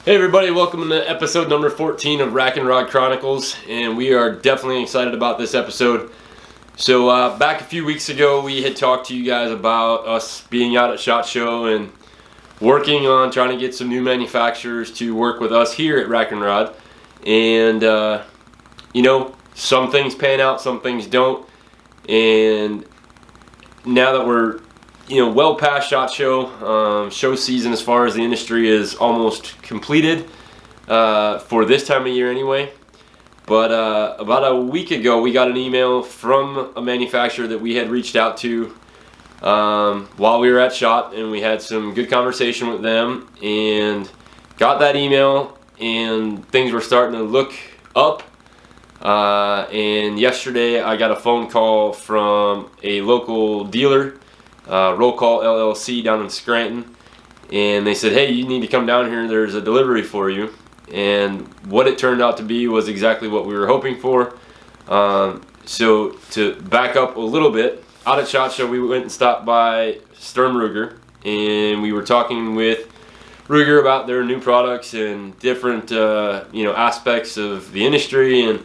Hey everybody, welcome to episode number 14 of Rack and Rod Chronicles, and we are definitely excited about this episode. So back a few weeks ago we had talked to you guys about us being out at SHOT Show and working on trying to get some new manufacturers to work with us here at Rack and Rod. And you know, some things pan out, some things don't. And now that we're well past SHOT Show, show season as far as the industry is almost completed for this time of year anyway. But about a week ago we got an email from a manufacturer that we had reached out to while we were at SHOT, and we had some good conversation with them and got that email, and things were starting to look up. And yesterday I got a phone call from a local dealer, Roll Call LLC down in Scranton, and they said, hey, you need to come down here, there's a delivery for you. And what it turned out to be was exactly what we were hoping for. So to back up a little bit, out at SHOT Show we went and stopped by Sturm Ruger, and we were talking with Ruger about their new products and different aspects of the industry and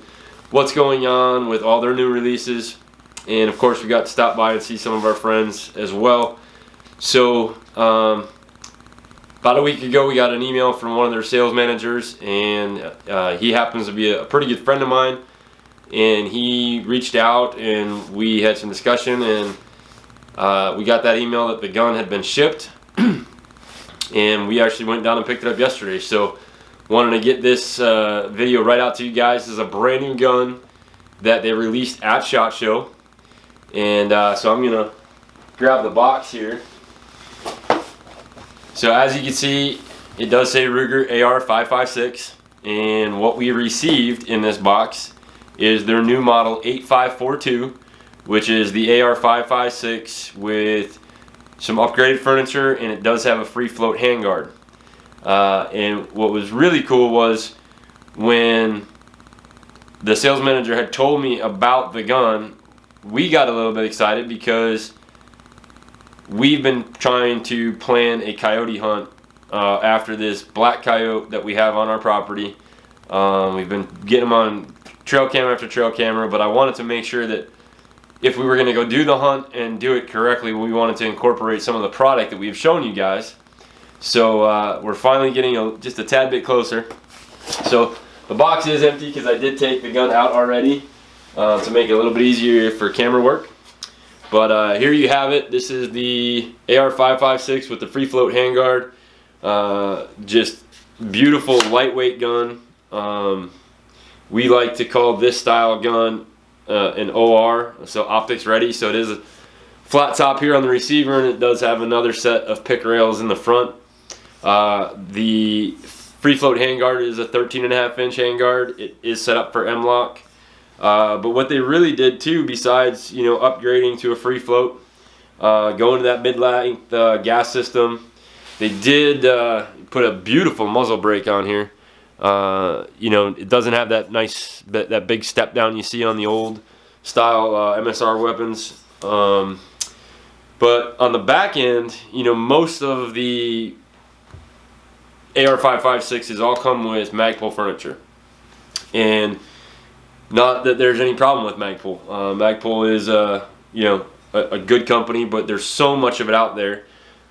what's going on with all their new releases. And of course we got to stop by and see some of our friends as well. So about a week ago we got an email from one of their sales managers, and he happens to be a pretty good friend of mine, and he reached out and we had some discussion, and we got that email that the gun had been shipped. And we actually went down and picked it up yesterday. So wanted to get this video right out to you guys. This is a brand new gun that they released at SHOT Show. And so I'm gonna grab the box here. So as you can see, it does say Ruger AR-556, and what we received in this box is their new model 8542, which is the AR-556 with some upgraded furniture, and it does have a free float handguard. And what was really cool was when the sales manager had told me about the gun, we got a little bit excited because we've been trying to plan a coyote hunt after this black coyote that we have on our property. We've been getting them on trail camera after trail camera, but I wanted to make sure that if we were going to go do the hunt and do it correctly, we wanted to incorporate some of the product that we've shown you guys. So we're finally getting just a tad bit closer. So the box is empty because I did take the gun out already to make it a little bit easier for camera work. But here you have it. This is the AR-556 with the free float handguard. Just beautiful lightweight gun. We like to call this style gun an OR, so optics ready. So it is a flat top here on the receiver, and it does have another set of pick rails in the front. The free float handguard is a 13.5-inch handguard. It is set up for M-LOK. But what they really did too, besides upgrading to a free float, going to that mid-length gas system, they did put a beautiful muzzle brake on here. It doesn't have that nice that big step down you see on the old style MSR weapons. But on the back end, most of the AR-556s all come with Magpul furniture, and not that there's any problem with Magpul. Magpul is a good company, but there's so much of it out there.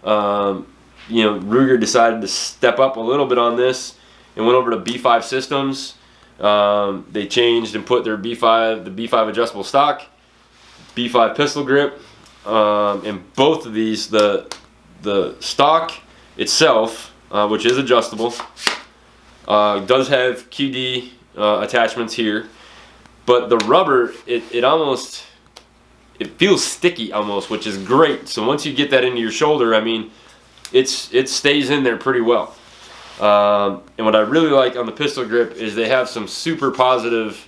Ruger decided to step up a little bit on this and went over to B5 systems. They changed and put their the B5 adjustable stock, B5 pistol grip, and both of these, the stock itself, which is adjustable, does have QD attachments here, but the rubber, it feels sticky almost, which is great. So once you get that into your shoulder, I mean, it stays in there pretty well. And what I really like on the pistol grip is they have some super positive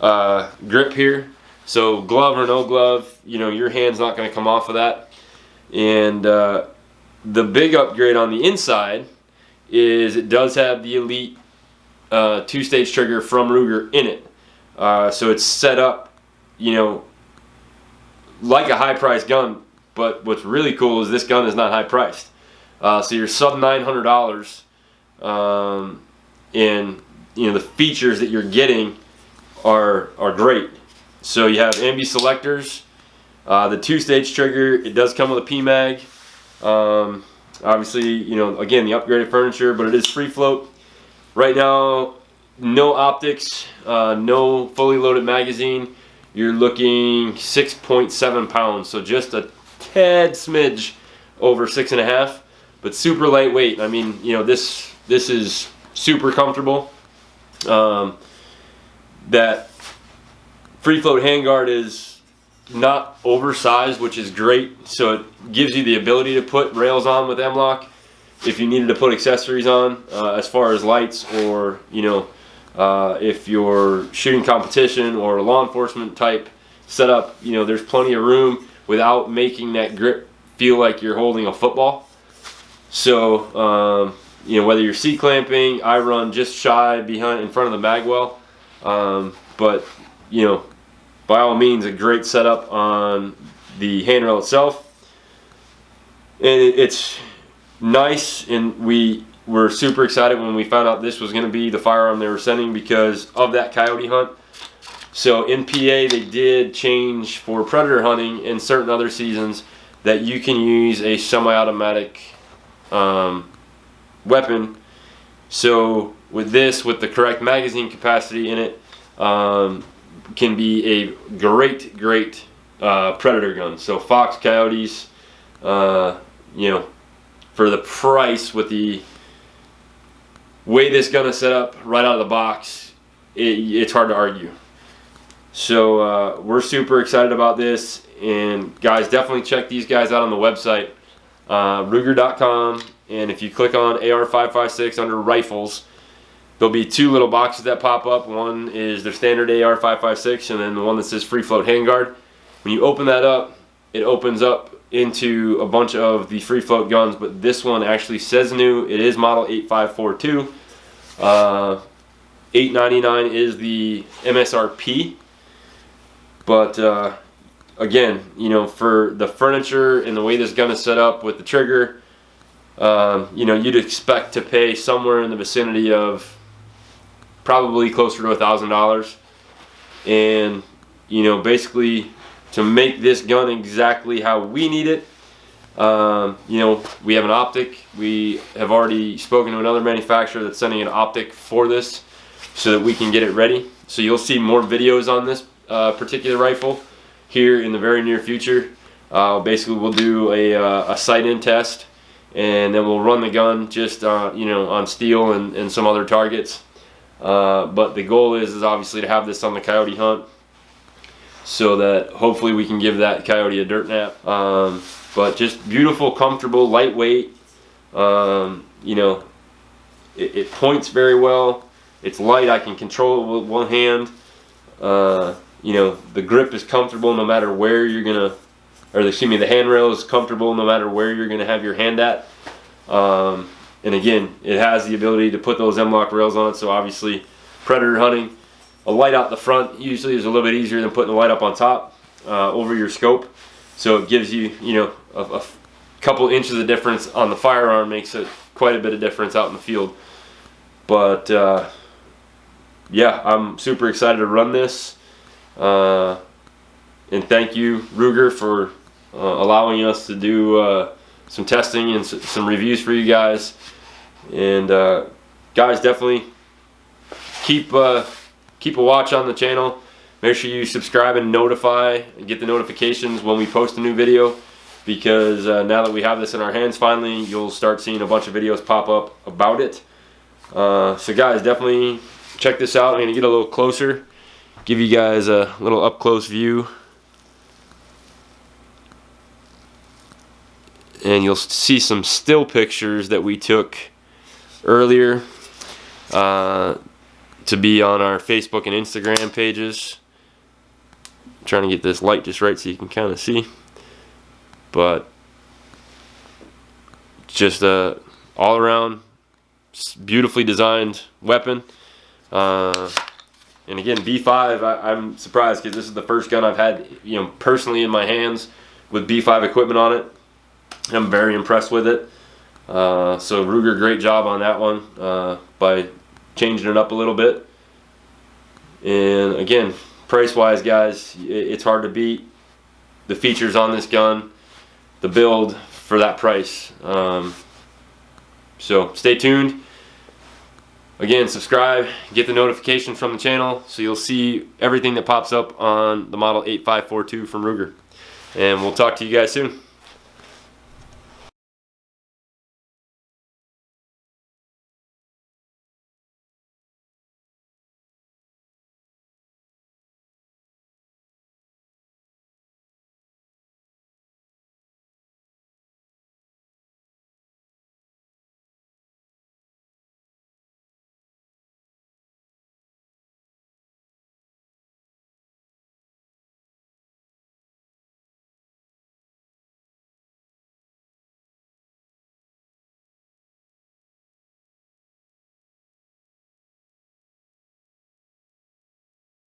grip here. So glove or no glove, your hand's not going to come off of that. And the big upgrade on the inside is it does have the Elite 2-stage trigger from Ruger in it. So it's set up, like a high-priced gun, but what's really cool is this gun is not high-priced. So you're sub $900 and the features that you're getting are great. So you have ambi selectors, the 2-stage trigger. It does come with a PMAG. Obviously, again, the upgraded furniture, but it is free float. Right now, no optics, no fully loaded magazine. You're looking 6.7 pounds, so just a tad smidge over 6.5, but super lightweight. I mean, this is super comfortable. That free float handguard is not oversized, which is great. So it gives you the ability to put rails on with M-LOK if you needed to put accessories on, as far as lights, or if you're shooting competition or law enforcement type setup. There's plenty of room without making that grip feel like you're holding a football. So whether you're C-clamping, I run just shy in front of the mag well, but by all means, a great setup on the handrail itself. And it's nice, and we were super excited when we found out this was going to be the firearm they were sending because of that coyote hunt. So in PA, they did change for predator hunting and certain other seasons that you can use a semi-automatic weapon. So with this, with the correct magazine capacity in it, can be a great predator gun. So fox, coyotes, for the price, with the way this gun is set up right out of the box, it's hard to argue. So we're super excited about this, and guys, definitely check these guys out on the website, Ruger.com, and if you click on AR-556 under rifles, there'll be 2 little boxes that pop up. One is their standard AR-556, and then the one that says free float handguard. When you open that up, it opens up into a bunch of the free float guns, but this one actually says new. It is model 8542. $899 is the MSRP. But again, for the furniture and the way this gun is set up with the trigger, you'd expect to pay somewhere in the vicinity of probably closer to $1,000. And basically, to make this gun exactly how we need it, we have an optic. We have already spoken to another manufacturer that's sending an optic for this so that we can get it ready. So you'll see more videos on this particular rifle here in the very near future. Basically, we'll do a sight-in test, and then we'll run the gun just on steel and some other targets. But the goal is obviously to have this on the coyote hunt, so that hopefully we can give that coyote a dirt nap. But just beautiful, comfortable, lightweight. It points very well. It's light. I can control it with one hand. The grip is comfortable no matter where you're gonna, the handrail is comfortable no matter where you're gonna have your hand at. And again, it has the ability to put those M-LOK rails on it. So obviously, predator hunting, a light out the front usually is a little bit easier than putting a light up on top over your scope. So it gives you, a couple inches of difference on the firearm, makes it quite a bit of difference out in the field. But yeah, I'm super excited to run this. And thank you, Ruger, for allowing us to do some testing and some reviews for you guys. And guys, definitely keep a watch on the channel. Make sure you subscribe and notify and get the notifications when we post a new video, because now that we have this in our hands finally, you'll start seeing a bunch of videos pop up about it. So guys, definitely check this out. I'm going to get a little closer, give you guys a little up close view, and you'll see some still pictures that we took earlier to be on our Facebook and Instagram pages. I'm trying to get this light just right so you can kind of see, but just a all around beautifully designed weapon. And again, B5, I'm surprised because this is the first gun I've had, personally in my hands with B5 equipment on it. I'm very impressed with it. So Ruger, great job on that one by changing it up a little bit. And again, price wise, guys, it's hard to beat the features on this gun, the build for that price. So stay tuned. Again, subscribe, get the notification from the channel so you'll see everything that pops up on the model 8542 from Ruger. And we'll talk to you guys soon.